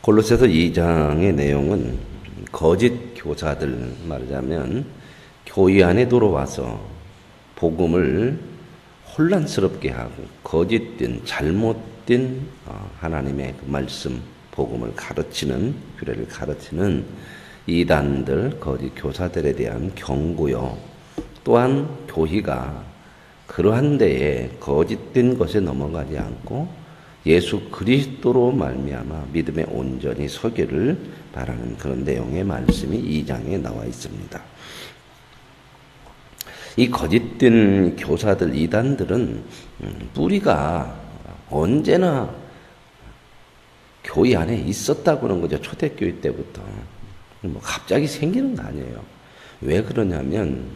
골로새서 2장의 내용은 거짓 교사들, 말하자면 교회 안에 들어와서 복음을 혼란스럽게 하고 거짓된 잘못된 하나님의 그 말씀 복음을 가르치는, 규례를 가르치는 이단들, 거짓 교사들에 대한 경고요. 또한 교회가 그러한 데에 거짓된 것에 넘어가지 않고 예수 그리스도로 말미암아 믿음에 온전히 서기를 바라는 그런 내용의 말씀이 2장에 나와 있습니다. 이 거짓된 교사들, 이단들은 뿌리가 언제나 교회 안에 있었다고 하는 거죠. 초대교회 때부터. 뭐 갑자기 생기는 거 아니에요. 왜 그러냐면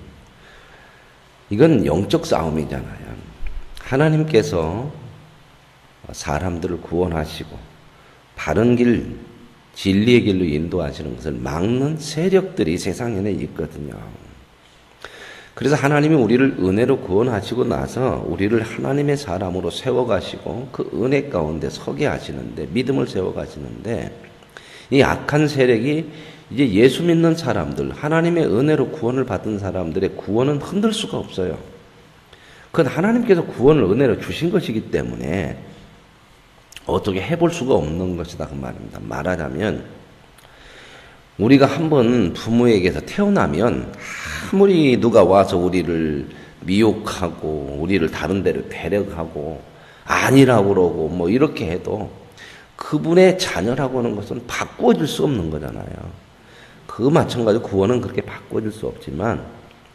이건 영적 싸움이잖아요. 하나님께서 사람들을 구원하시고 바른 길, 진리의 길로 인도하시는 것을 막는 세력들이 세상에 있거든요. 그래서 하나님이 우리를 은혜로 구원하시고 나서 우리를 하나님의 사람으로 세워가시고 그 은혜 가운데 서게 하시는데, 믿음을 세워가시는데, 이 악한 세력이 이제 예수 믿는 사람들, 하나님의 은혜로 구원을 받은 사람들의 구원은 흔들 수가 없어요. 그건 하나님께서 구원을 은혜로 주신 것이기 때문에 어떻게 해볼 수가 없는 것이다 그 말입니다. 말하자면 우리가 한번 부모에게서 태어나면 아무리 누가 와서 우리를 미혹하고 우리를 다른 데로 데려가고 아니라고 그러고 뭐 이렇게 해도 그분의 자녀라고 하는 것은 바꿔줄 수 없는 거잖아요. 그 마찬가지로 구원은 그렇게 바꿔줄 수 없지만,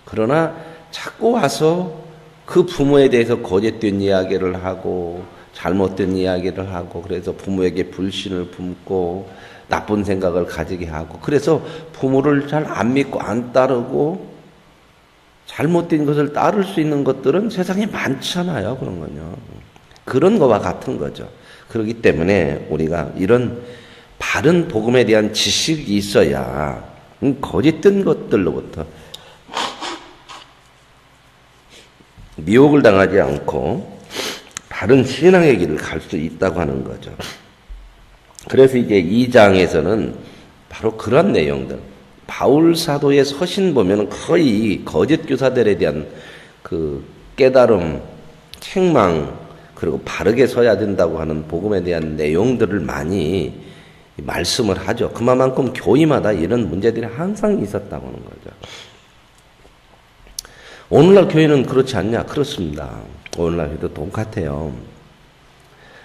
그러나 자꾸 와서 그 부모에 대해서 거짓된 이야기를 하고 잘못된 이야기를 하고, 그래서 부모에게 불신을 품고 나쁜 생각을 가지게 하고, 그래서 부모를 잘 안 믿고 안 따르고 잘못된 것을 따를 수 있는 것들은 세상에 많잖아요. 그런 건요. 그런 거와 같은 거죠. 그렇기 때문에 우리가 이런 바른 복음에 대한 지식이 있어야 거짓된 것들로부터 미혹을 당하지 않고 바른 신앙의 길을 갈 수 있다고 하는 거죠. 그래서 이제 2장에서는 바로 그런 내용들, 바울 사도의 서신 보면 거의 거짓 교사들에 대한 그 깨달음, 책망, 그리고 바르게 서야 된다고 하는 복음에 대한 내용들을 많이 말씀을 하죠. 그만큼 교회마다 이런 문제들이 항상 있었다고 하는 거죠. 오늘날 교회는 그렇지 않냐? 그렇습니다. 오늘날 교회도 똑같아요.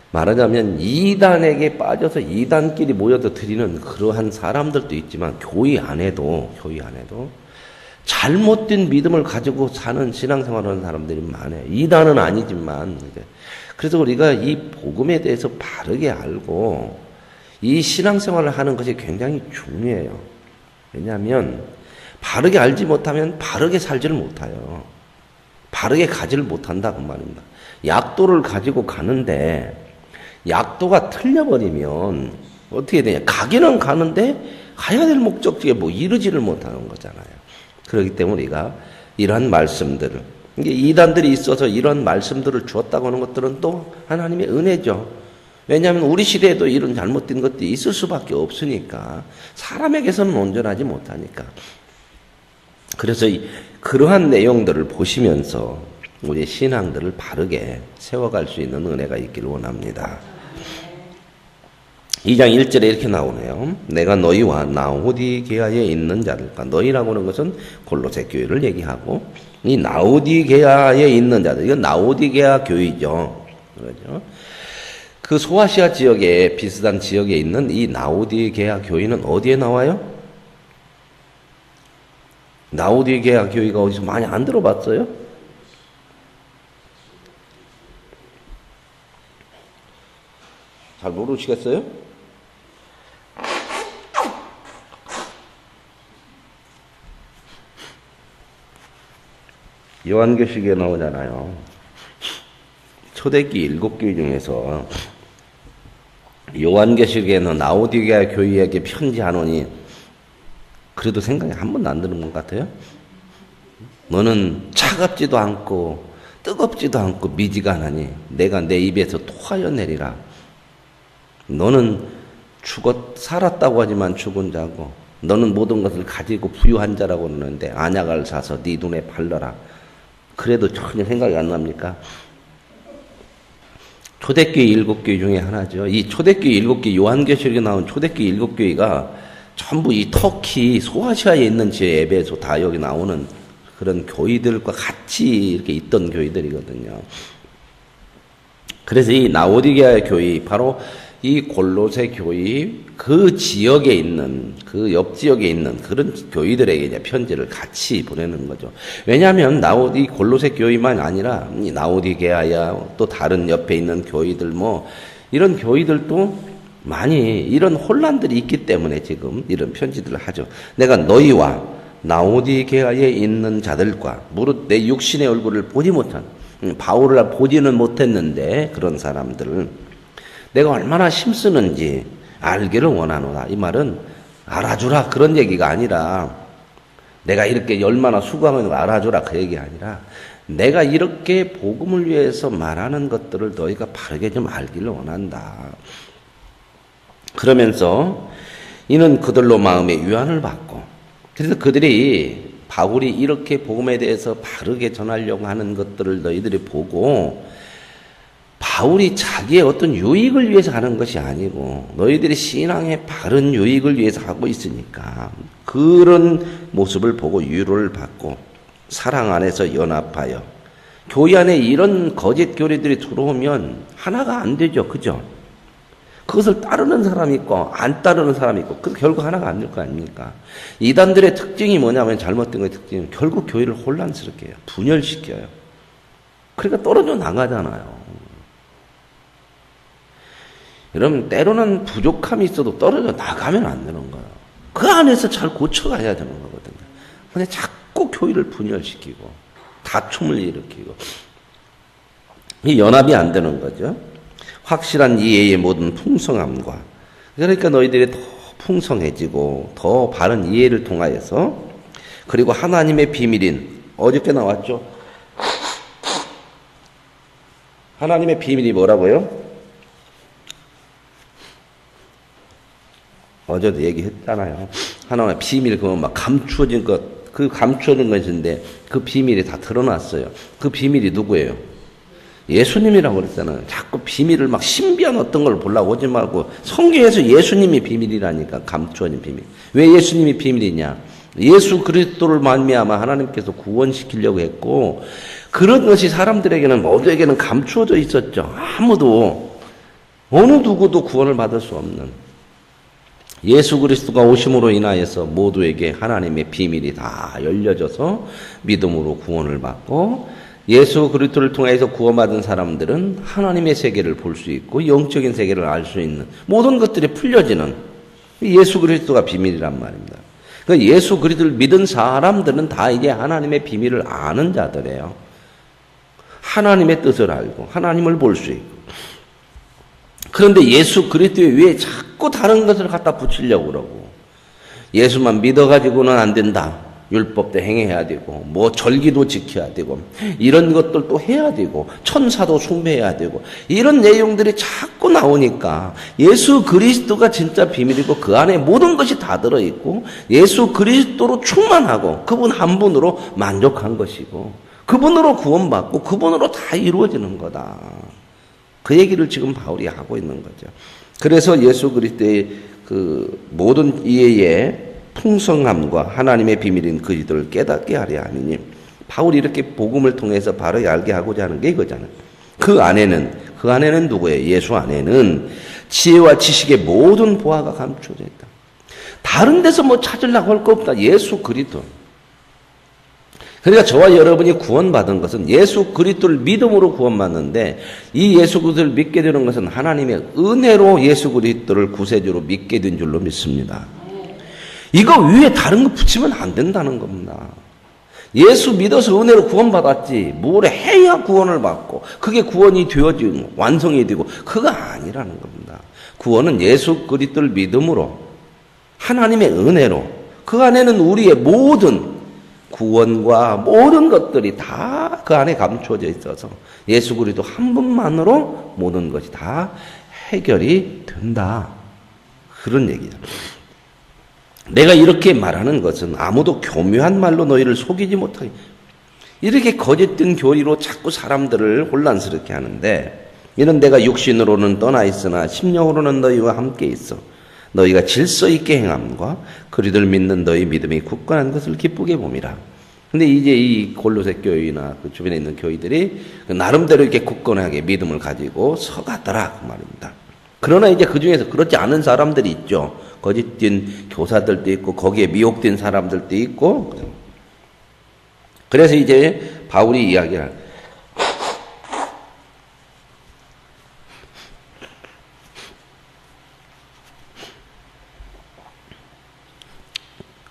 말하자면 이단에게 빠져서 이단끼리 모여서 드리는 그러한 사람들도 있지만 교회 안에도 잘못된 믿음을 가지고 사는 신앙생활하는 사람들이 많아요. 이단은 아니지만. 그래서 우리가 이 복음에 대해서 바르게 알고 이 신앙생활을 하는 것이 굉장히 중요해요. 왜냐하면 바르게 알지 못하면 바르게 살지를 못해요. 바르게 가지를 못한다 그 말입니다. 약도를 가지고 가는데 약도가 틀려버리면 어떻게 되냐? 가기는 가는데 가야 될 목적지에 뭐 이르지를 못하는 거잖아요. 그렇기 때문에 우리가 이러한 말씀들을, 이게 이단들이 있어서 이런 말씀들을 주었다고 하는 것들은 또 하나님의 은혜죠. 왜냐하면 우리 시대에도 이런 잘못된 것들이 있을 수밖에 없으니까, 사람에게서는 온전하지 못하니까. 그래서 그러한 내용들을 보시면서 우리 신앙들을 바르게 세워갈 수 있는 은혜가 있기를 원합니다. 2장 1절에 이렇게 나오네요. 내가 너희와 라오디게아에 있는 자들과, 너희라고 하는 것은 골로새 교회를 얘기하고, 이 라오디게아에 있는 자들, 이건 라오디게아 교회죠. 그렇죠? 그 소아시아 지역에, 비슷한 지역에 있는 이 라오디게아 교회는 어디에 나와요? 라오디게아 교회가 어디서 많이 안 들어봤어요? 잘 모르시겠어요? 요한계시록에 나오잖아요. 초대기 7교회 중에서 요한계시록에는 라오디게아 교회에게 편지하노니, 그래도 생각이 한 번도 안 드는 것 같아요. 너는 차갑지도 않고 뜨겁지도 않고 미지근하니 내가 내 입에서 토하여 내리라. 너는 살았다고 하지만 죽은 자고, 너는 모든 것을 가지고 부유한 자라고 그러는데 안약을 사서 네 눈에 발라라. 그래도 전혀 생각이 안 납니까? 초대교회 7교회 중에 하나죠. 이 초대교회 7교회, 요한계시록에 나온 초대교회 7교회가 전부 이 터키 소아시아에 있는 제 에베소 다 여기 나오는 그런 교회들과 같이 이렇게 있던 교회들이거든요. 그래서 이 라오디게아 교회, 바로 이 골로새 교회, 그 지역에 있는, 그 옆 지역에 있는 그런 교회들에게 이제 편지를 같이 보내는 거죠. 왜냐하면 이 골로새 교회만 아니라 이 라오디게아야 또 다른 옆에 있는 교회들 이런 교회들도 많이 이런 혼란들이 있기 때문에 지금 이런 편지들을 하죠. 내가 너희와 라오디게아에 있는 자들과 무릇 내 육신의 얼굴을 보지 못한, 바울을 보지는 못했는데 그런 사람들을 내가 얼마나 힘쓰는지 알기를 원하노라. 이 말은 알아주라 그런 얘기가 아니라, 내가 이렇게 얼마나 수고하는 걸 알아주라 그 얘기가 아니라, 내가 이렇게 복음을 위해서 말하는 것들을 너희가 바르게 좀 알기를 원한다. 그러면서 이는 그들로 마음의 위안을 받고, 그래서 그들이 바울이 이렇게 복음에 대해서 바르게 전하려고 하는 것들을 너희들이 보고, 바울이 자기의 어떤 유익을 위해서 하는 것이 아니고 너희들이 신앙의 바른 유익을 위해서 하고 있으니까 그런 모습을 보고 위로를 받고 사랑 안에서 연합하여, 교회 안에 이런 거짓 교리들이 들어오면 하나가 안 되죠. 그죠? 그것을 따르는 사람이 있고 안 따르는 사람이 있고, 그 결국 하나가 안 될 거 아닙니까? 이단들의 특징이 뭐냐면, 잘못된 것의 특징은 결국 교회를 혼란스럽게 해요. 분열시켜요. 그러니까 떨어져 나가잖아요. 여러분, 때로는 부족함이 있어도 떨어져 나가면 안 되는 거예요. 그 안에서 잘 고쳐가야 되는 거거든요. 근데 자꾸 교회를 분열시키고 다툼을 일으키고 이 연합이 안 되는 거죠. 확실한 이해의 모든 풍성함과, 그러니까 너희들이 더 풍성해지고 더 바른 이해를 통하여서, 그리고 하나님의 비밀인, 어저께 나왔죠. 하나님의 비밀이 뭐라고요? 어제도 얘기했잖아요. 하나님의 비밀, 그거 막 감추어진 것, 그 감추어진 것인데 그 비밀이 다 드러났어요. 그 비밀이 누구예요? 예수님이라고 그랬잖아요. 자꾸 비밀을 막 신비한 어떤 걸 보려고 오지 말고, 성경에서 예수님이 비밀이라니까, 감추어진 비밀. 왜 예수님이 비밀이냐? 예수 그리스도를 말미암아 하나님께서 구원시키려고 했고, 그런 것이 사람들에게는, 모두에게는 감추어져 있었죠. 아무도, 어느 누구도 구원을 받을 수 없는 예수 그리스도가 오심으로 인하여서 모두에게 하나님의 비밀이 다 열려져서 믿음으로 구원을 받고, 예수 그리스도를 통해서 구원받은 사람들은 하나님의 세계를 볼 수 있고 영적인 세계를 알 수 있는 모든 것들이 풀려지는, 예수 그리스도가 비밀이란 말입니다. 그러니까 예수 그리스도를 믿은 사람들은 다 이제 하나님의 비밀을 아는 자들이에요. 하나님의 뜻을 알고 하나님을 볼 수 있고. 그런데 예수 그리스도 위에 자꾸 다른 것을 갖다 붙이려고 그러고, 예수만 믿어가지고는 안 된다. 율법도 행해야 되고, 뭐 절기도 지켜야 되고, 이런 것들도 해야 되고, 천사도 숭배해야 되고, 이런 내용들이 자꾸 나오니까 예수 그리스도가 진짜 비밀이고 그 안에 모든 것이 다 들어있고, 예수 그리스도로 충만하고 그분 한 분으로 만족한 것이고, 그분으로 구원받고 그분으로 다 이루어지는 거다. 그 얘기를 지금 바울이 하고 있는 거죠. 그래서 예수 그리스도의 그 모든 이해의 풍성함과 하나님의 비밀인 그리스도를 깨닫게 하려 하느니, 바울이 이렇게 복음을 통해서 바로 알게 하고자 하는 게 이거잖아요. 그 안에는 누구예요? 예수 안에는 지혜와 지식의 모든 보화가 감춰져 있다. 다른 데서 뭐 찾으려고 할 거 없다. 예수 그리스도. 그러니까 저와 여러분이 구원받은 것은 예수 그리스도를 믿음으로 구원받는데, 이 예수 그리스도를 믿게 되는 것은 하나님의 은혜로 예수 그리스도를 구세주로 믿게 된 줄로 믿습니다. 이거 위에 다른 거 붙이면 안 된다는 겁니다. 예수 믿어서 은혜로 구원받았지, 뭘 해야 구원을 받고 그게 구원이 되어지고 완성이 되고, 그거 아니라는 겁니다. 구원은 예수 그리스도를 믿음으로 하나님의 은혜로, 그 안에는 우리의 모든 구원과 모든 것들이 다 그 안에 감추어져 있어서 예수 그리스도 한 분만으로 모든 것이 다 해결이 된다. 그런 얘기야. 내가 이렇게 말하는 것은 아무도 교묘한 말로 너희를 속이지 못하게, 이렇게 거짓된 교리로 자꾸 사람들을 혼란스럽게 하는데, 이는 내가 육신으로는 떠나 있으나 심령으로는 너희와 함께 있어 너희가 질서 있게 행함과 그리들 믿는 너희 믿음이 굳건한 것을 기쁘게 봄이라. 근데 이제 이 골로새 교회나 그 주변에 있는 교회들이 나름대로 이렇게 굳건하게 믿음을 가지고 서갔더라 그 말입니다. 그러나 이제 그 중에서 그렇지 않은 사람들이 있죠. 거짓된 교사들도 있고 거기에 미혹된 사람들도 있고. 그래서 이제 바울이 이야기를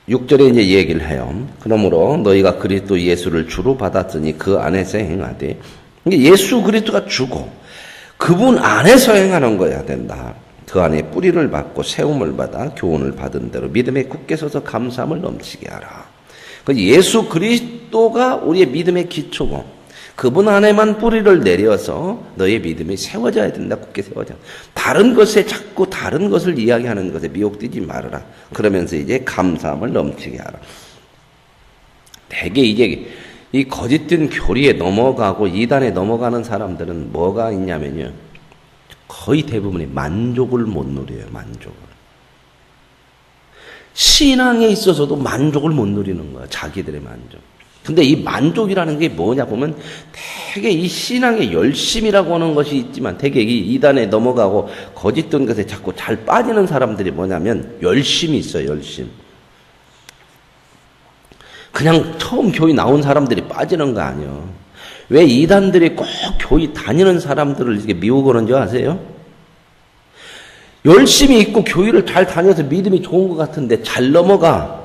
6절에 이제 얘기를 해요. 그러므로 너희가 그리스도 예수를 주로 받았으니 그 안에서 행하되, 예수 그리스도가 주고 그분 안에서 행하는 거야 된다. 그 안에 뿌리를 받고 세움을 받아 교훈을 받은 대로 믿음에 굳게 서서 감사함을 넘치게 하라. 예수 그리스도가 우리의 믿음의 기초고 그분 안에만 뿌리를 내려서 너의 믿음이 세워져야 된다. 굳게 세워져. 다른 것에 자꾸 다른 것을 이야기하는 것에 미혹되지 말아라. 그러면서 이제 감사함을 넘치게 하라. 대개 이제 이 거짓된 교리에 넘어가고 이단에 넘어가는 사람들은 뭐가 있냐면요, 거의 대부분이 만족을 못 누려요. 만족을. 신앙에 있어서도 만족을 못 누리는 거야. 자기들의 만족. 근데 이 만족이라는 게 뭐냐 보면 되게 이 신앙의 열심이라고 하는 것이 있지만 되게 이 이단에 넘어가고 거짓된 것에 자꾸 잘 빠지는 사람들이 뭐냐면 열심이 있어요. 열심. 그냥 처음 교회 나온 사람들이 빠지는 거 아니에요. 왜 이단들이 꼭 교회 다니는 사람들을 이렇게 미우고는 줄 아세요? 열심히 있고 교회를 잘 다녀서 믿음이 좋은 것 같은데 잘 넘어가.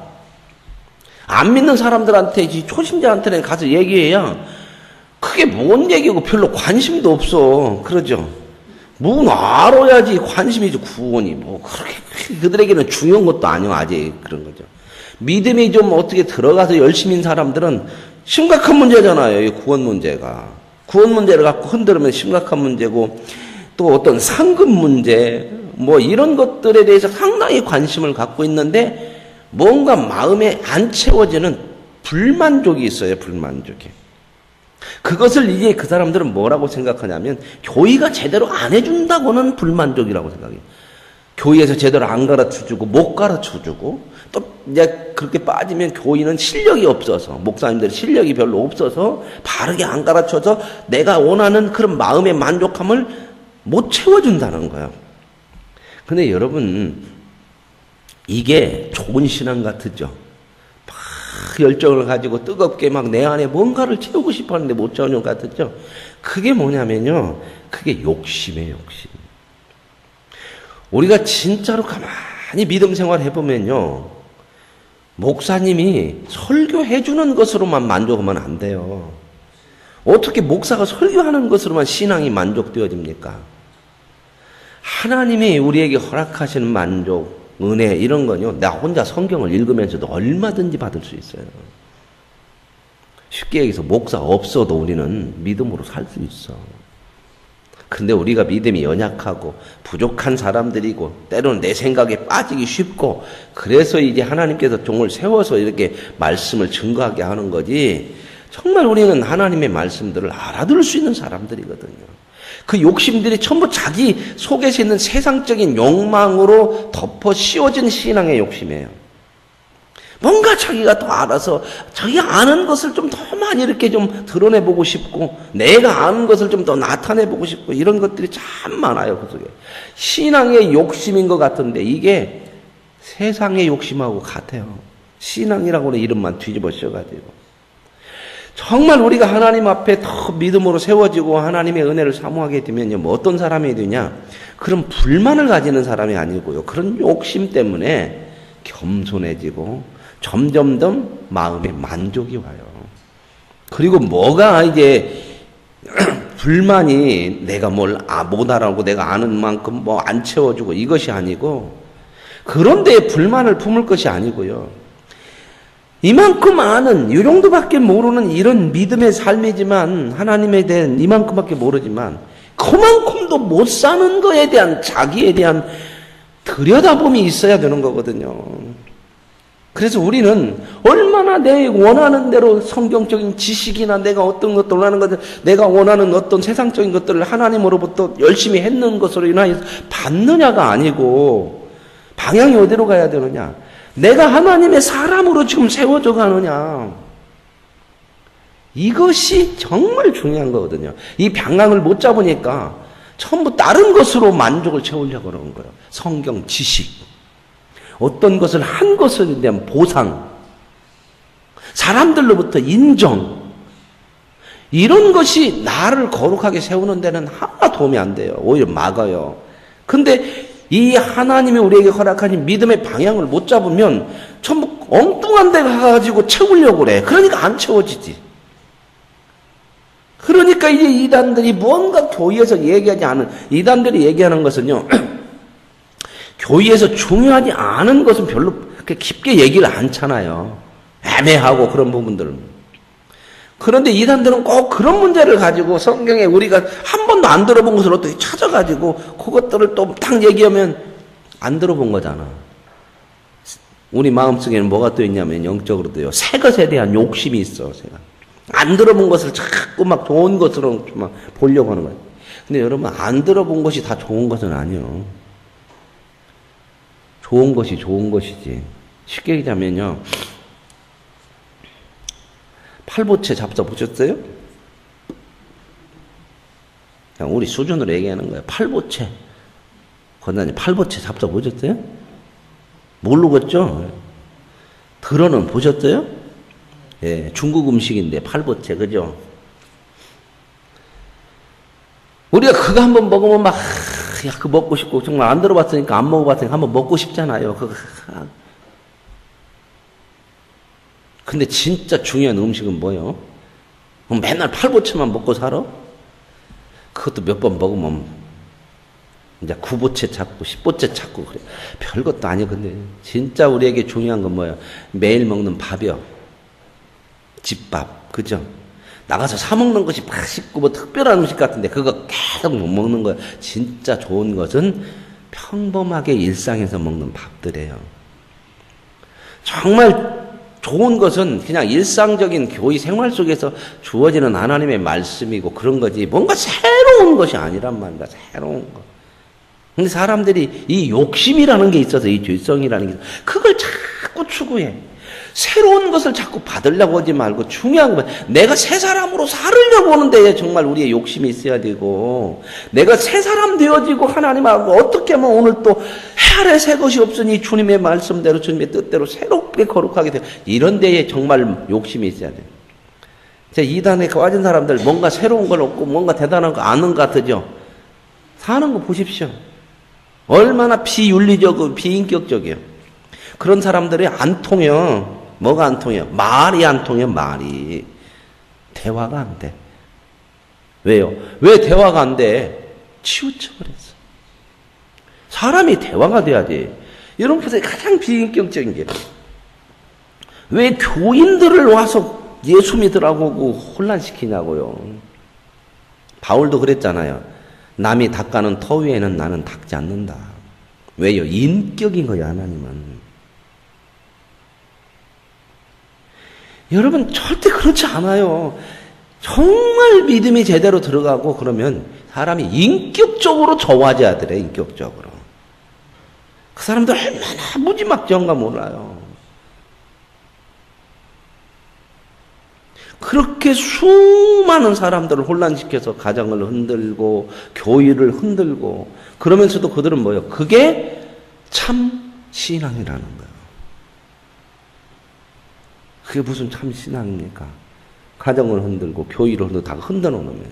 안 믿는 사람들한테, 초신자한테는 가서 얘기해야 그게 뭔 얘기고 별로 관심도 없어. 그러죠. 문 알아야지 관심이지. 구원이 뭐 그렇게 그들에게는 중요한 것도 아니야. 아직 그런 거죠. 믿음이 좀 어떻게 들어가서 열심인 사람들은 심각한 문제잖아요. 이 구원 문제가. 구원 문제를 갖고 흔들면 심각한 문제고, 또 어떤 상급 문제 뭐 이런 것들에 대해서 상당히 관심을 갖고 있는데 뭔가 마음에 안 채워지는 불만족이 있어요. 불만족이. 그것을 이제 그 사람들은 뭐라고 생각하냐면 교회가 제대로 안 해준다고는 불만족이라고 생각해요. 교회에서 제대로 안 가르쳐주고 못 가르쳐주고, 또 이제 그렇게 빠지면 교회는 실력이 없어서, 목사님들이 실력이 별로 없어서 바르게 안 가르쳐서 내가 원하는 그런 마음의 만족함을 못 채워준다는 거예요. 근데 여러분, 이게 좋은 신앙 같으죠? 막 열정을 가지고 뜨겁게 막 내 안에 뭔가를 채우고 싶어 하는데 못 채우는 것 같았죠? 그게 뭐냐면요, 그게 욕심이에요. 욕심. 우리가 진짜로 가만히 믿음 생활 해보면요, 목사님이 설교해주는 것으로만 만족하면 안 돼요. 어떻게 목사가 설교하는 것으로만 신앙이 만족되어집니까? 하나님이 우리에게 허락하시는 만족, 은혜 이런 건요, 나 혼자 성경을 읽으면서도 얼마든지 받을 수 있어요. 쉽게 얘기해서 목사 없어도 우리는 믿음으로 살 수 있어. 근데 우리가 믿음이 연약하고 부족한 사람들이고 때로는 내 생각에 빠지기 쉽고, 그래서 이제 하나님께서 종을 세워서 이렇게 말씀을 증거하게 하는 거지, 정말 우리는 하나님의 말씀들을 알아들을 수 있는 사람들이거든요. 그 욕심들이 전부 자기 속에서 있는 세상적인 욕망으로 덮어 씌워진 신앙의 욕심이에요. 뭔가 자기가 더 알아서 자기가 아는 것을 좀 더 많이 이렇게 좀 드러내보고 싶고, 내가 아는 것을 좀 더 나타내보고 싶고, 이런 것들이 참 많아요. 그 속에. 신앙의 욕심인 것 같은데 이게 세상의 욕심하고 같아요. 신앙이라고는 이름만 뒤집어 씌워가지고. 정말 우리가 하나님 앞에 더 믿음으로 세워지고 하나님의 은혜를 사모하게 되면요, 뭐 어떤 사람이 되냐? 그런 불만을 가지는 사람이 아니고요, 그런 욕심 때문에 겸손해지고 점점점 마음에 만족이 와요. 그리고 뭐가 이제 불만이 내가 뭘 못 알아보고 내가 아는 만큼 뭐 안 채워주고 이것이 아니고, 그런데 불만을 품을 것이 아니고요, 이만큼 아는, 이 정도밖에 모르는 이런 믿음의 삶이지만, 하나님에 대한 이만큼밖에 모르지만 그만큼도 못 사는 거에 대한 자기에 대한 들여다봄이 있어야 되는 거거든요. 그래서 우리는 얼마나 내 원하는 대로 성경적인 지식이나 내가 어떤 것들 원하는 것들, 내가 원하는 어떤 세상적인 것들을 하나님으로부터 열심히 했는 것으로 인하여 받느냐가 아니고 방향이 어디로 가야 되느냐. 내가 하나님의 사람으로 지금 세워져 가느냐. 이것이 정말 중요한 거거든요. 이 방향을 못 잡으니까 전부 다른 것으로 만족을 채우려고 그러는 거예요. 성경 지식, 어떤 것을 한 것에 대한 보상, 사람들로부터 인정, 이런 것이 나를 거룩하게 세우는 데는 하나 도움이 안 돼요. 오히려 막아요. 근데 이 하나님이 우리에게 허락하신 믿음의 방향을 못 잡으면 전부 엉뚱한 데 가가지고 채우려고 그래. 그러니까 안 채워지지. 그러니까 이제 이단들이 뭔가 교회에서 얘기하지 않은, 이단들이 얘기하는 것은요, 교회에서 중요하지 않은 것은 별로 그렇게 깊게 얘기를 안 하잖아요. 애매하고 그런 부분들은. 그런데 이단들은 꼭 그런 문제를 가지고 성경에 우리가 한 번도 안 들어본 것을 어떻게 찾아가지고 그것들을 또 딱 얘기하면 안 들어본 거잖아. 우리 마음속에는 뭐가 또 있냐면 영적으로도요, 새 것에 대한 욕심이 있어. 제가 안 들어본 것을 자꾸 막 좋은 것으로 막 보려고 하는 거예요. 근데 여러분, 안 들어본 것이 다 좋은 것은 아니에요. 좋은 것이 좋은 것이지. 쉽게 얘기하면요, 팔보채 잡숴 보셨어요? 그냥 우리 수준으로 얘기하는 거예요. 팔보채. 권사님, 팔보채 잡숴 보셨어요? 모르겠죠? 들어는 보셨어요? 예, 중국 음식인데 팔보채, 그죠? 우리가 그거 한번 먹으면 막, 야, 그거 먹고 싶고, 정말 안 들어봤으니까, 안 먹어봤으니까 한번 먹고 싶잖아요. 그거. 근데 진짜 중요한 음식은 뭐예요? 맨날 팔보채만 먹고 살아? 그것도 몇 번 먹으면 이제 9보채 찾고 10보채 찾고 그래. 별것도 아니고. 근데 진짜 우리에게 중요한 건 뭐예요? 매일 먹는 밥이요. 집밥, 그죠? 나가서 사 먹는 것이 맛있고 뭐 특별한 음식 같은데 그거 계속 못 먹는 거예요. 진짜 좋은 것은 평범하게 일상에서 먹는 밥들이에요. 정말 좋은 것은 그냥 일상적인 교회 생활 속에서 주어지는 하나님의 말씀이고 그런 거지, 뭔가 새로운 것이 아니란 말이다. 새로운 거. 근데 사람들이 이 욕심이라는 게 있어서, 이 죄성이라는 게 있어서 그걸 자꾸 추구해. 새로운 것을 자꾸 받으려고 하지 말고, 중요한 건 내가 새 사람으로 살으려고 하는데 정말 우리의 욕심이 있어야 되고, 내가 새 사람 되어지고 하나님하고 어떻게 하면 오늘 또 해 아래 새 것이 없으니 주님의 말씀대로 주님의 뜻대로 새롭게 거룩하게 돼요. 이런 데에 정말 욕심이 있어야 돼요. 제 이단에 빠진 사람들 뭔가 새로운 걸 얻고 뭔가 대단한 거 아는 것 같으죠? 사는 거 보십시오. 얼마나 비윤리적이고 비인격적이에요. 그런 사람들이 안 통해요. 뭐가 안 통해요? 말이 안 통해요. 말이. 대화가 안 돼. 왜요? 왜 대화가 안 돼? 치우쳐버렸어. 사람이 대화가 돼야지. 이런 것에 가장 비인격적인 게, 왜 교인들을 와서 예수 믿으라고 혼란시키냐고요. 바울도 그랬잖아요. 남이 닦아는 터 위에는 나는 닦지 않는다. 왜요? 인격인 거예요, 하나님은. 여러분, 절대 그렇지 않아요. 정말 믿음이 제대로 들어가고 그러면 사람이 인격적으로 좋아져야 돼, 인격적으로. 그 사람들 얼마나 무지막지한가 몰라요. 그렇게 수많은 사람들을 혼란시켜서 가정을 흔들고 교회를 흔들고, 그러면서도 그들은 뭐예요? 그게 참 신앙이라는 거예요. 그게 무슨 참 신앙입니까? 가정을 흔들고 교회를 흔들고 다 흔들어 놓으면.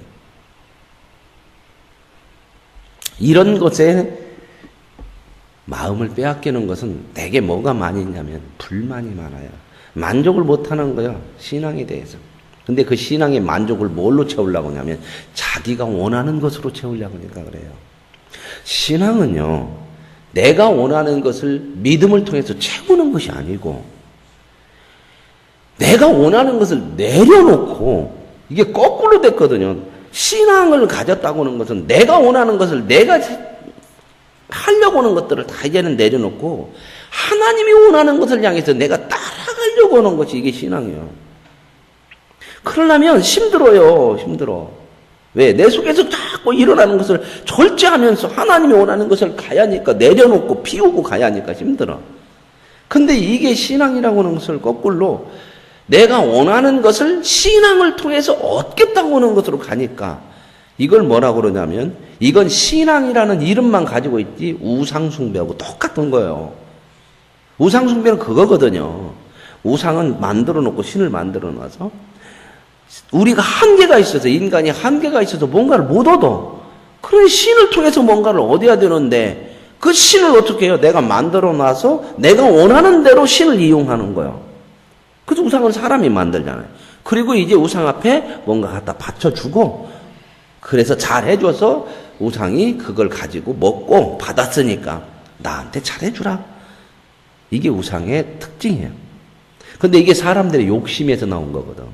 이런 것에 마음을 빼앗기는 것은 대개 뭐가 많이 있냐면 불만이 많아요. 만족을 못하는 거예요, 신앙에 대해서. 근데 그 신앙의 만족을 뭘로 채우려고 하냐면 자기가 원하는 것으로 채우려고 하니까 그래요. 신앙은요, 내가 원하는 것을 믿음을 통해서 채우는 것이 아니고, 내가 원하는 것을 내려놓고, 이게 거꾸로 됐거든요. 신앙을 가졌다고 하는 것은 내가 원하는 것을 내가 하려고 하는 것들을 다 이제는 내려놓고 하나님이 원하는 것을 향해서 내가 따라가려고 하는 것이 이게 신앙이에요. 그러려면 힘들어요. 힘들어. 왜? 내 속에서 자꾸 일어나는 것을 절제하면서 하나님이 원하는 것을 가야 하니까 내려놓고 피우고 가야 하니까 힘들어. 근데 이게 신앙이라고 하는 것을 거꾸로 내가 원하는 것을 신앙을 통해서 얻겠다고 하는 것으로 가니까 이걸 뭐라고 그러냐면 이건 신앙이라는 이름만 가지고 있지 우상숭배하고 똑같은 거예요. 우상숭배는 그거거든요. 우상은 만들어 놓고 신을 만들어 놔서 우리가 한계가 있어서 인간이 한계가 있어서 뭔가를 못 얻어. 그런 신을 통해서 뭔가를 얻어야 되는데 그 신을 어떻게 해요? 내가 만들어 놔서 내가 원하는 대로 신을 이용하는 거예요. 그래서 우상은 사람이 만들잖아요. 그리고 이제 우상 앞에 뭔가 갖다 바쳐주고 그래서 잘 해줘서 우상이 그걸 가지고 먹고 받았으니까 나한테 잘해주라. 이게 우상의 특징이에요. 근데 이게 사람들의 욕심에서 나온 거거든.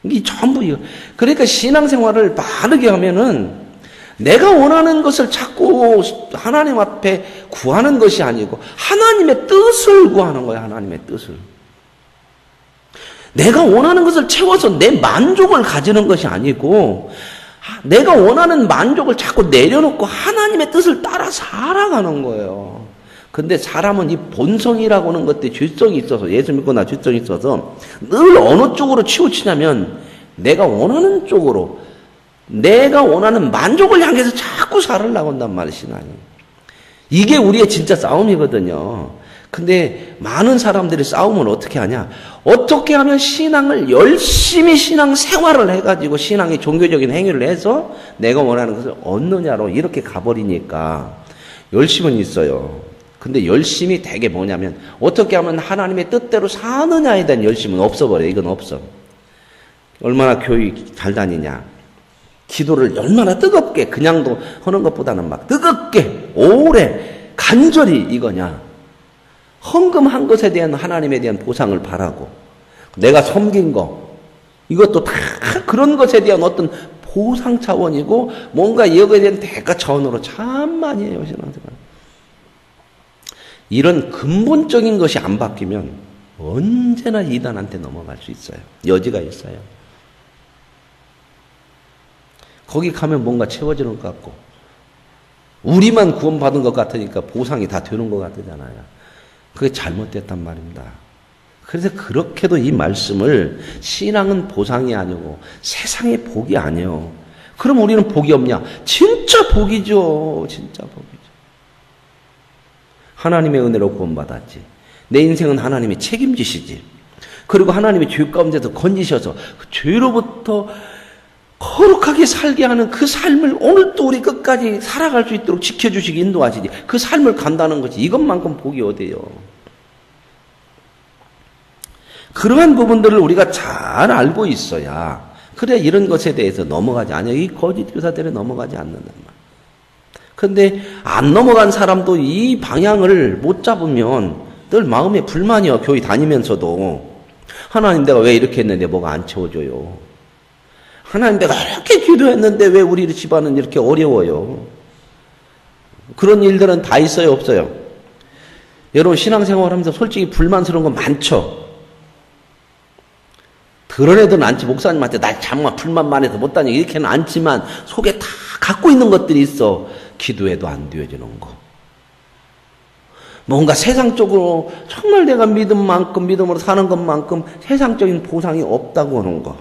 이게 전부 이거. 그러니까 신앙생활을 바르게 하면은 내가 원하는 것을 자꾸 하나님 앞에 구하는 것이 아니고 하나님의 뜻을 구하는 거야. 하나님의 뜻을. 내가 원하는 것을 채워서 내 만족을 가지는 것이 아니고 내가 원하는 만족을 자꾸 내려놓고 하나님의 뜻을 따라 살아가는 거예요. 근데 사람은 이 본성이라고 하는 것들이 죄성이 있어서 예수 믿고 나 죄성이 있어서 늘 어느 쪽으로 치우치냐면 내가 원하는 쪽으로 내가 원하는 만족을 향해서 자꾸 살으려고 한단 말이야. 신앙이. 이게 우리의 진짜 싸움이거든요. 근데 많은 사람들이 싸움을 어떻게 하냐? 어떻게 하면 신앙을 열심히 신앙 생활을 해가지고 신앙의 종교적인 행위를 해서 내가 원하는 것을 얻느냐로 이렇게 가버리니까 열심은 있어요. 근데 열심이 되게 뭐냐면 어떻게 하면 하나님의 뜻대로 사느냐에 대한 열심은 없어버려요. 이건 없어. 얼마나 교회 잘 다니냐. 기도를 얼마나 뜨겁게 그냥도 하는 것보다는 막 뜨겁게 오래 간절히 이거냐. 헌금한 것에 대한 하나님에 대한 보상을 바라고 내가 섬긴 거 이것도 다 그런 것에 대한 어떤 보상 차원이고 뭔가 여기에 대한 대가 차원으로 참 많이 해요. 신앙생활. 이런 근본적인 것이 안 바뀌면 언제나 이단한테 넘어갈 수 있어요. 여지가 있어요. 거기 가면 뭔가 채워지는 것 같고 우리만 구원받은 것 같으니까 보상이 다 되는 것 같잖아요. 그게 잘못됐단 말입니다. 그래서 그렇게도 이 말씀을 신앙은 보상이 아니고 세상의 복이 아니에요. 그럼 우리는 복이 없냐? 진짜 복이죠. 진짜 복이죠. 하나님의 은혜로 구원받았지. 내 인생은 하나님이 책임지시지. 그리고 하나님이 죄 가운데서 건지셔서 그 죄로부터 거룩하게 살게 하는 그 삶을 오늘도 우리 끝까지 살아갈 수 있도록 지켜주시기 인도하시지. 그 삶을 간다는 거지. 이것만큼 복이 어디예요. 그러한 부분들을 우리가 잘 알고 있어야 그래야 이런 것에 대해서 넘어가지 않아요. 이 거짓 교사들에 넘어가지 않는단 말이에요. 근데 안 넘어간 사람도 이 방향을 못 잡으면 늘 마음에 불만이요. 교회 다니면서도. 하나님 내가 왜 이렇게 했는데 뭐가 안 채워줘요. 하나님 내가 이렇게 기도했는데 왜 우리 집안은 이렇게 어려워요. 그런 일들은 다 있어요. 없어요. 여러분 신앙생활하면서 솔직히 불만스러운 거 많죠. 드러내든 않지. 목사님한테 나 정말 불만만 해서 못 다니고 이렇게는 않지만 속에 다 갖고 있는 것들이 있어. 기도해도 안 되어지는 거. 뭔가 세상적으로 정말 내가 믿음으로 사는 것만큼 세상적인 보상이 없다고 하는 거.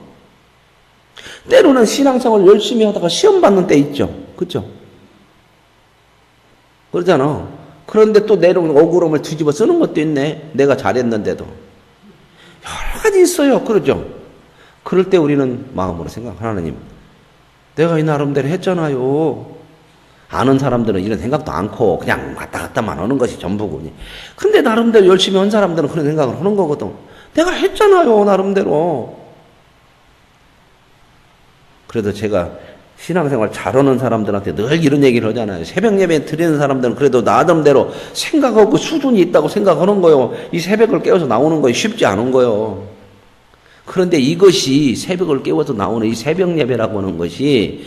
때로는 신앙생활 열심히 하다가 시험 받는 때 있죠. 그렇죠? 그러잖아. 그런데 또 내려오는 억울함을 뒤집어 쓰는 것도 있네. 내가 잘했는데도. 여러 가지 있어요. 그러죠? 그럴 때 우리는 마음으로 하나님 내가 이 나름대로 했잖아요. 아는 사람들은 이런 생각도 않고 그냥 왔다 갔다만 하는 것이 전부군요. 근데 나름대로 열심히 한 사람들은 그런 생각을 하는 거거든. 내가 했잖아요. 나름대로. 그래도 제가 신앙생활 잘하는 사람들한테 늘 이런 얘기를 하잖아요. 새벽 예배 드리는 사람들은 그래도 나름대로 생각하고 수준이 있다고 생각하는 거예요. 이 새벽을 깨워서 나오는 것이 쉽지 않은 거예요. 그런데 이것이 새벽을 깨워서 나오는 이 새벽 예배라고 하는 것이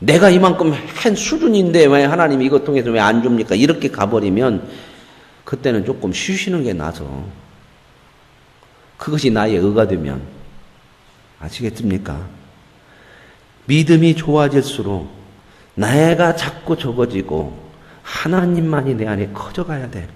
내가 이만큼 한 수준인데 왜 하나님이 이것 통해서 왜 안 줍니까? 이렇게 가버리면 그때는 조금 쉬시는 게 나서 그것이 나의 의가 되면 아시겠습니까? 믿음이 좋아질수록 내가 자꾸 적어지고 하나님만이 내 안에 커져가야 돼.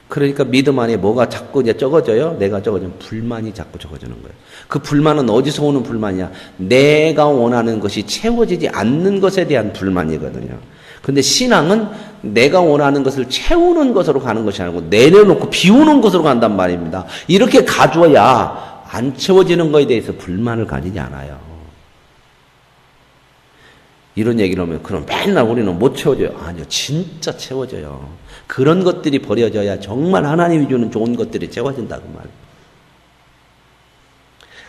그러니까 믿음 안에 뭐가 자꾸 이제 적어져요? 내가 적어지면 불만이 자꾸 적어지는 거예요. 그 불만은 어디서 오는 불만이야? 내가 원하는 것이 채워지지 않는 것에 대한 불만이거든요. 근데 신앙은 내가 원하는 것을 채우는 것으로 가는 것이 아니고 내려놓고 비우는 것으로 간단 말입니다. 이렇게 가져야 안 채워지는 것에 대해서 불만을 가지지 않아요. 이런 얘기를 하면 그럼 맨날 우리는 못 채워져요. 아니요. 진짜 채워져요. 그런 것들이 버려져야 정말 하나님이 주는 좋은 것들이 채워진다고 말이에요.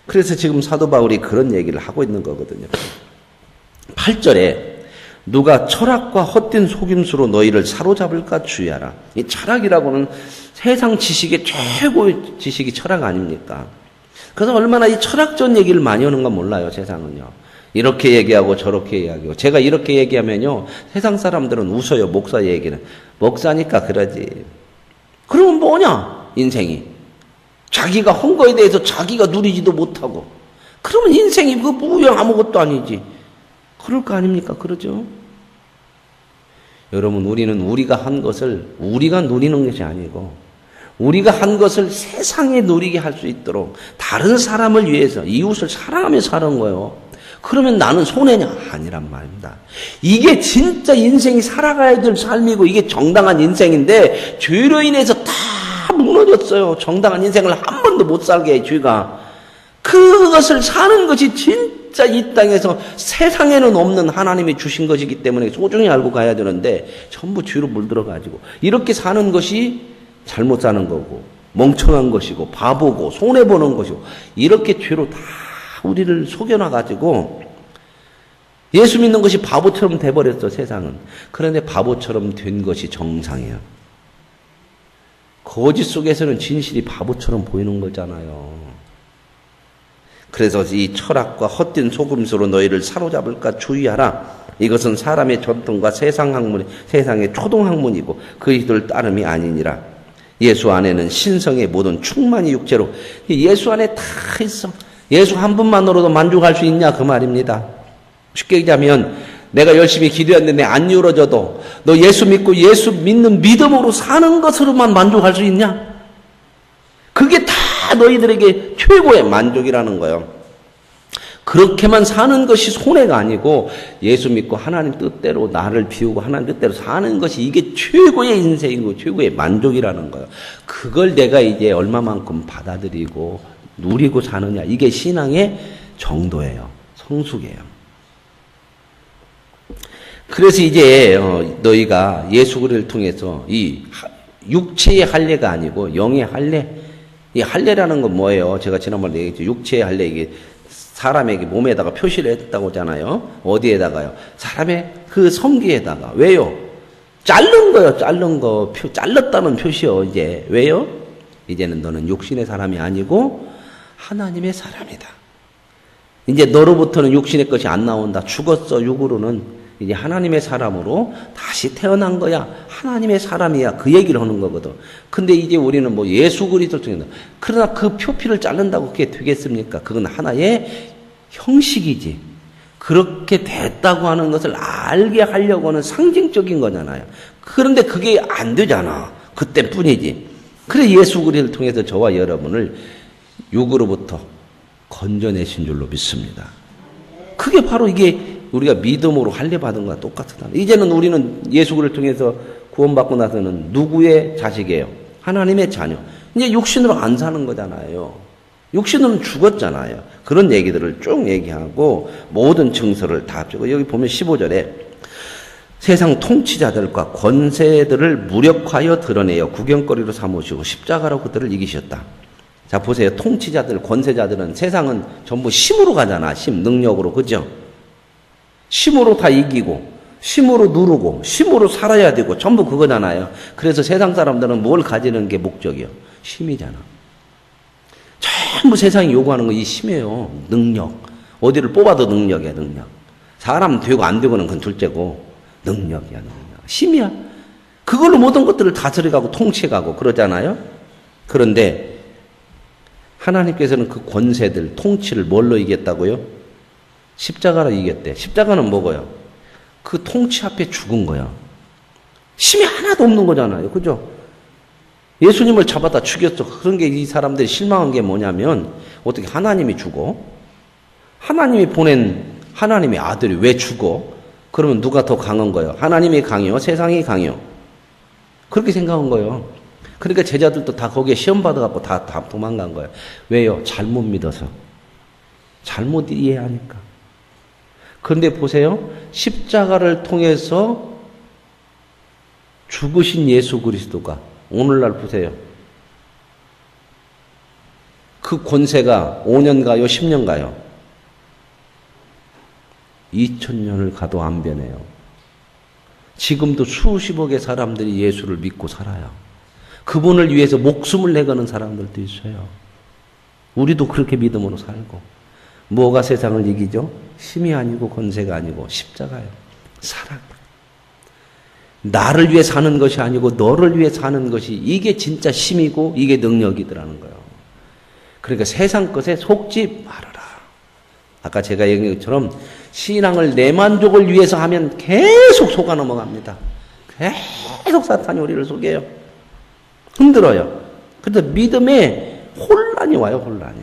그래서 지금 사도 바울이 그런 얘기를 하고 있는 거거든요. 8절에 누가 철학과 헛된 속임수로 너희를 사로잡을까 주의하라. 이 철학이라고는 세상 지식의 최고의 지식이 철학 아닙니까? 그래서 얼마나 이 철학적 얘기를 많이 하는 건 몰라요, 세상은요. 이렇게 얘기하고 저렇게 얘기하고. 제가 이렇게 얘기하면요, 세상 사람들은 웃어요, 목사 얘기는. 목사니까 그러지. 그러면 뭐냐, 인생이. 자기가 한 거에 대해서 자기가 누리지도 못하고. 그러면 인생이 그 무용 아무것도 아니지. 그럴 거 아닙니까? 그러죠? 여러분, 우리는 우리가 한 것을 우리가 누리는 것이 아니고 우리가 한 것을 세상에 누리게 할 수 있도록 다른 사람을 위해서 이웃을 사랑하며 사는 거예요. 그러면 나는 손해냐? 아니란 말입니다. 이게 진짜 인생이 살아가야 될 삶이고 이게 정당한 인생인데 죄로 인해서 다 무너졌어요. 정당한 인생을 한 번도 못 살게 해, 죄가. 그것을 사는 것이 진짜 이 땅에서 세상에는 없는 하나님이 주신 것이기 때문에 소중히 알고 가야 되는데 전부 죄로 물들어가지고 이렇게 사는 것이 잘못 사는 거고 멍청한 것이고 바보고 손해보는 것이고 이렇게 죄로 다 우리를 속여놔가지고 예수 믿는 것이 바보처럼 돼버렸어, 세상은. 그런데 바보처럼 된 것이 정상이에요. 거짓 속에서는 진실이 바보처럼 보이는 거잖아요. 그래서 이 철학과 헛된 속임수로 너희를 사로잡을까 주의하라. 이것은 사람의 전통과 세상의 초동학문이고 그이들 따름이 아니니라. 예수 안에는 신성의 모든 충만이 육체로. 예수 안에 다 있어. 예수 한 분만으로도 만족할 수 있냐 그 말입니다. 쉽게 얘기하면 내가 열심히 기도했는데 안 이루어져도 너 예수 믿고 예수 믿는 믿음으로 사는 것으로만 만족할 수 있냐? 그게 다 너희들에게 최고의 만족이라는 거예요. 그렇게만 사는 것이 손해가 아니고 예수 믿고 하나님 뜻대로 나를 비우고 하나님 뜻대로 사는 것이 이게 최고의 인생이고 최고의 만족이라는 거예요. 그걸 내가 이제 얼마만큼 받아들이고 누리고 사느냐, 이게 신앙의 정도예요. 성숙이에요. 그래서 이제 너희가 예수 그리스도를 통해서 이 육체의 할례가 아니고 영의 할례. 이 할례라는 건 뭐예요? 제가 지난번에 얘기했죠. 육체의 할례, 이게 사람에게 몸에다가 표시를 했다고 하잖아요. 어디에다가요? 사람의 그 성기에다가. 왜요? 자른 거요. 자른 거. 잘랐다는 표시요. 이제 왜요? 이제는 너는 육신의 사람이 아니고 하나님의 사람이다. 이제 너로부터는 육신의 것이 안 나온다. 죽었어, 육으로는. 이제 하나님의 사람으로 다시 태어난 거야. 하나님의 사람이야. 그 얘기를 하는 거거든. 근데 이제 우리는 뭐 예수 그리스도를 통해서. 그러나 그 표피를 자른다고 그게 되겠습니까? 그건 하나의 형식이지. 그렇게 됐다고 하는 것을 알게 하려고 하는 상징적인 거잖아요. 그런데 그게 안 되잖아. 그때뿐이지. 그래 예수 그리스도를 통해서 저와 여러분을 육으로부터 건져내신 줄로 믿습니다. 그게 바로 이게 우리가 믿음으로 할례 받은 거와 똑같다. 이제는 우리는 예수 그리스도를 통해서 구원받고 나서는 누구의 자식이에요? 하나님의 자녀. 이제 육신으로 안 사는 거잖아요. 육신으로는 죽었잖아요. 그런 얘기들을 쭉 얘기하고 모든 증서를 다 합치고 여기 보면 15절에 세상 통치자들과 권세들을 무력하여 드러내어 구경거리로 삼으시고 십자가로 그들을 이기셨다. 자 보세요. 통치자들, 권세자들은 세상은 전부 힘으로 가잖아. 힘, 능력으로. 그죠? 힘으로 다 이기고 힘으로 누르고 힘으로 살아야 되고 전부 그거잖아요. 그래서 세상 사람들은 뭘 가지는 게 목적이요? 힘이잖아. 전부 세상이 요구하는 거 이 힘이에요. 능력. 어디를 뽑아도 능력이야, 능력. 사람 되고 안 되고는 그건 둘째고 능력이야, 능력. 힘이야. 그걸로 모든 것들을 다스려가고 통치해가고 그러잖아요. 그런데 하나님께서는 그 권세들, 통치를 뭘로 이겼다고요? 십자가로 이겼대. 십자가는 뭐고요? 그 통치 앞에 죽은 거야. 힘이 하나도 없는 거잖아요. 그죠? 예수님을 잡아다 죽였어. 그런 게 이 사람들이 실망한 게 뭐냐면 어떻게 하나님이 죽어? 하나님이 보낸 하나님의 아들이 왜 죽어? 그러면 누가 더 강한 거예요? 하나님이 강해요? 세상이 강해요? 그렇게 생각한 거예요. 그러니까 제자들도 다 거기에 시험 받아갖고 다 도망간 거예요. 왜요? 잘못 믿어서. 잘못 이해하니까. 그런데 보세요. 십자가를 통해서 죽으신 예수 그리스도가 오늘날 보세요. 그 권세가 5년 가요? 10년 가요? 2000년을 가도 안 변해요. 지금도 수십억의 사람들이 예수를 믿고 살아요. 그분을 위해서 목숨을 내거는 사람들도 있어요. 우리도 그렇게 믿음으로 살고. 뭐가 세상을 이기죠? 힘이 아니고 권세가 아니고 십자가예요. 사랑. 나를 위해 사는 것이 아니고 너를 위해 사는 것이 이게 진짜 힘이고 이게 능력이더라는 거예요. 그러니까 세상 것에 속지 말아라. 아까 제가 얘기한 것처럼 신앙을 내 만족을 위해서 하면 계속 속아 넘어갑니다. 계속 사탄이 우리를 속여요. 흔들어요. 그래서 믿음에 혼란이 와요. 혼란이.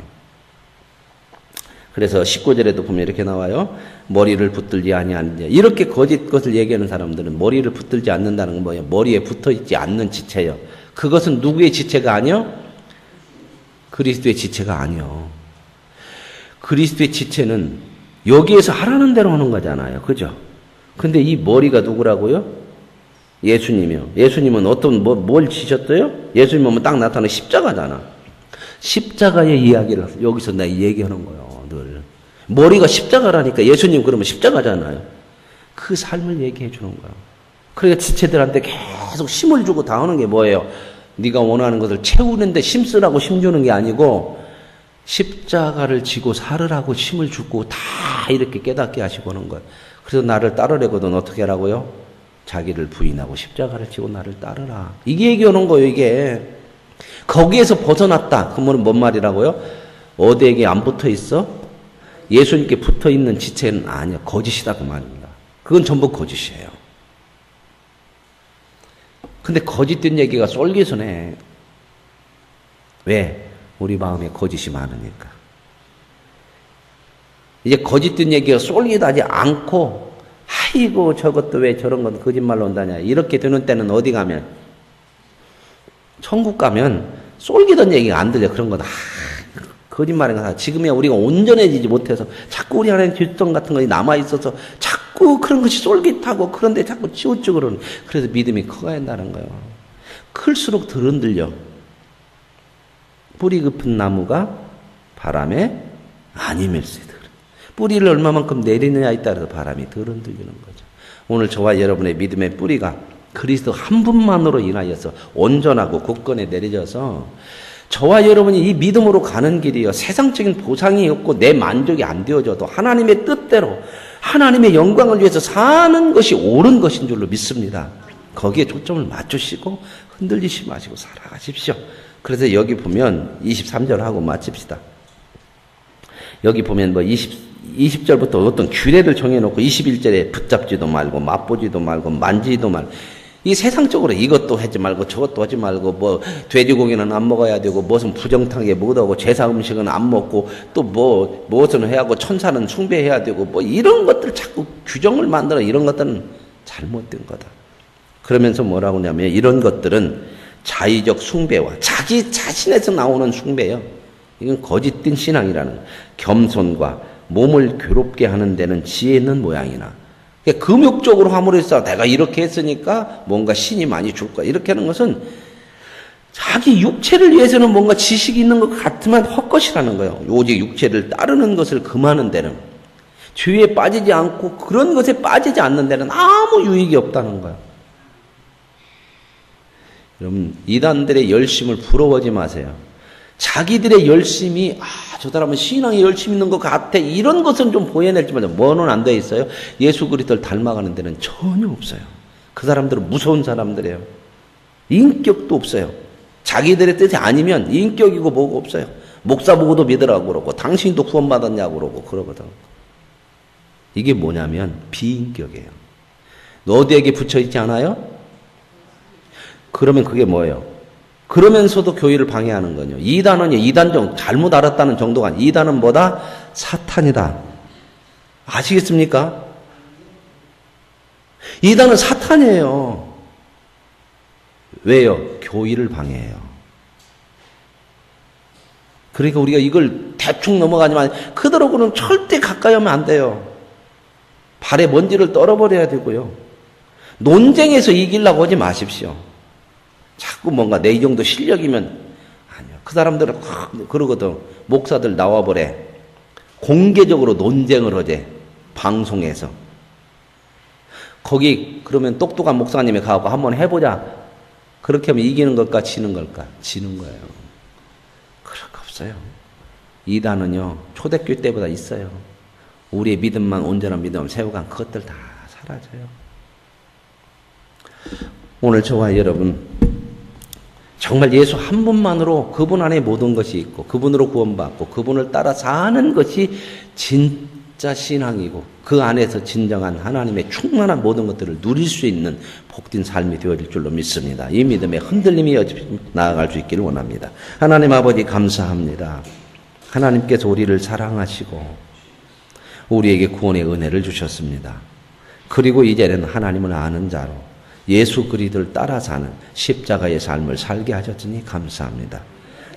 그래서 19절에도 보면 이렇게 나와요. 머리를 붙들지 아니하느냐. 이렇게 거짓 것을 얘기하는 사람들은 머리를 붙들지 않는다는 건 뭐예요? 머리에 붙어있지 않는 지체예요. 그것은 누구의 지체가 아니요? 그리스도의 지체가 아니요. 그리스도의 지체는 여기에서 하라는 대로 하는 거잖아요. 그죠? 근데 이 머리가 누구라고요? 예수님이요. 예수님은 어떤 뭘 지셨어요? 예수님은 딱 나타나는 십자가잖아. 십자가의 이야기를 여기서 나 얘기하는 거예요. 늘. 머리가 십자가라니까 예수님 그러면 십자가잖아요. 그 삶을 얘기해 주는 거예요. 그러니까 지체들한테 계속 힘을 주고 다 하는 게 뭐예요? 네가 원하는 것을 채우는데 힘쓰라고 힘주는 게 아니고 십자가를 지고 살으라고 힘을 주고 다 이렇게 깨닫게 하시고 하는 거예요. 그래서 나를 따르려거든 어떻게 하라고요? 자기를 부인하고 십자가를 지고 나를 따르라. 이게 얘기하는 거예요. 이게. 거기에서 벗어났다. 그러면 뭔 말이라고요? 어디에게 안 붙어 있어? 예수님께 붙어 있는 지체는 아니야. 거짓이다 그 말입니다. 그건 전부 거짓이에요. 근데 거짓된 얘기가 쏠깃은 해. 왜? 우리 마음에 거짓이 많으니까. 이제 거짓된 얘기가 쏠깃하지 않고 아이고 저것도 왜 저런 건 거짓말로 온다냐 이렇게 되는 때는 어디 가면 천국 가면 쏠깃한 얘기가 안 들려. 그런 거다 거짓말인가. 지금이야 우리가 온전해지지 못해서 자꾸 우리 안에 뒷성 같은 것이 남아있어서 자꾸 그런 것이 쏠깃하고 그런데 자꾸 치우치고 그래서 믿음이 커가야 한다는 거예요. 클수록 덜 흔들려. 뿌리 깊은 나무가 바람에 아니밀수있다. 뿌리를 얼마만큼 내리느냐에 따라서 바람이 덜 흔들리는 거죠. 오늘 저와 여러분의 믿음의 뿌리가 그리스도 한 분만으로 인하여서 온전하고 굳건히 내려져서 저와 여러분이 이 믿음으로 가는 길이요. 세상적인 보상이 없고 내 만족이 안 되어져도 하나님의 뜻대로 하나님의 영광을 위해서 사는 것이 옳은 것인 줄로 믿습니다. 거기에 초점을 맞추시고 흔들리지 마시고 살아가십시오. 그래서 여기 보면 23절 하고 마칩시다. 여기 보면 20절부터 어떤 규례를 정해놓고 21절에 붙잡지도 말고 맛보지도 말고 만지지도 말고 이 세상적으로 이것도 하지 말고 저것도 하지 말고 뭐 돼지고기는 안 먹어야 되고 무슨 부정탕에 못하고 제사 음식은 안 먹고 또 무엇은 해야 하고 천사는 숭배해야 되고 뭐 이런 것들 자꾸 규정을 만들어. 이런 것들은 잘못된 거다. 그러면서 뭐라고 하냐면 이런 것들은 자의적 숭배와 자기 자신에서 나오는 숭배예요. 이건 거짓된 신앙이라는 거예요. 겸손과 몸을 괴롭게 하는 데는 지혜 있는 모양이나 그러니까 금욕적으로 함으로써 내가 이렇게 했으니까 뭔가 신이 많이 줄 거야. 이렇게 하는 것은 자기 육체를 위해서는 뭔가 지식이 있는 것 같으면 헛것이라는 거예요. 오직 육체를 따르는 것을 금하는 데는 죄에 빠지지 않고 그런 것에 빠지지 않는 데는 아무 유익이 없다는 거예요. 여러분 이단들의 열심을 부러워하지 마세요. 자기들의 열심이 저 사람은 신앙에 열심히 있는 것 같아 이런 것은 좀 보여낼지만 뭐는 안 돼 있어요. 예수 그리스도를 닮아가는 데는 전혀 없어요. 그 사람들은 무서운 사람들이에요. 인격도 없어요. 자기들의 뜻이 아니면 인격이고 뭐고 없어요. 목사 보고도 믿으라고 그러고 당신도 구원받았냐고 그러고 그러거든. 이게 뭐냐면 비인격이에요. 너희에게 붙여있지 않아요? 그러면 그게 뭐예요? 그러면서도 교회를 방해하는 거죠. 이단은요, 이단정 잘못 알았다는 정도가 아니에요. 이단은 뭐다? 사탄이다. 아시겠습니까? 이단은 사탄이에요. 왜요? 교회를 방해해요. 그러니까 우리가 이걸 대충 넘어가지만 그대로는 절대 가까이 하면 안 돼요. 발에 먼지를 떨어버려야 되고요. 논쟁에서 이기려고 하지 마십시오. 자꾸 뭔가 내 이 정도 실력이면 아니요. 그 사람들은 그러거든. 목사들 나와버려. 공개적으로 논쟁을 하재. 방송에서. 거기 그러면 똑똑한 목사님이 가고 한번 해보자. 그렇게 하면 이기는 걸까 지는 걸까? 지는 거예요. 그럴 거 없어요. 이단은요. 초대교회 때보다 있어요. 우리의 믿음만 온전한 믿음 세워간 그것들 다 사라져요. 오늘 저와 여러분 정말 예수 한 분만으로 그분 안에 모든 것이 있고 그분으로 구원받고 그분을 따라 사는 것이 진짜 신앙이고 그 안에서 진정한 하나님의 충만한 모든 것들을 누릴 수 있는 복된 삶이 되어질 줄로 믿습니다. 이 믿음에 흔들림이 나아갈 수 있기를 원합니다. 하나님 아버지 감사합니다. 하나님께서 우리를 사랑하시고 우리에게 구원의 은혜를 주셨습니다. 그리고 이제는 하나님을 아는 자로 예수 그리스도를 따라 사는 십자가의 삶을 살게 하셨으니 감사합니다.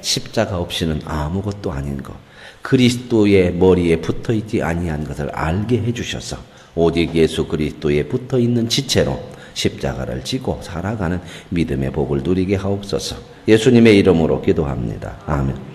십자가 없이는 아무것도 아닌 것, 그리스도의 머리에 붙어있지 아니한 것을 알게 해주셔서 오직 예수 그리스도에 붙어있는 지체로 십자가를 지고 살아가는 믿음의 복을 누리게 하옵소서. 예수님의 이름으로 기도합니다. 아멘.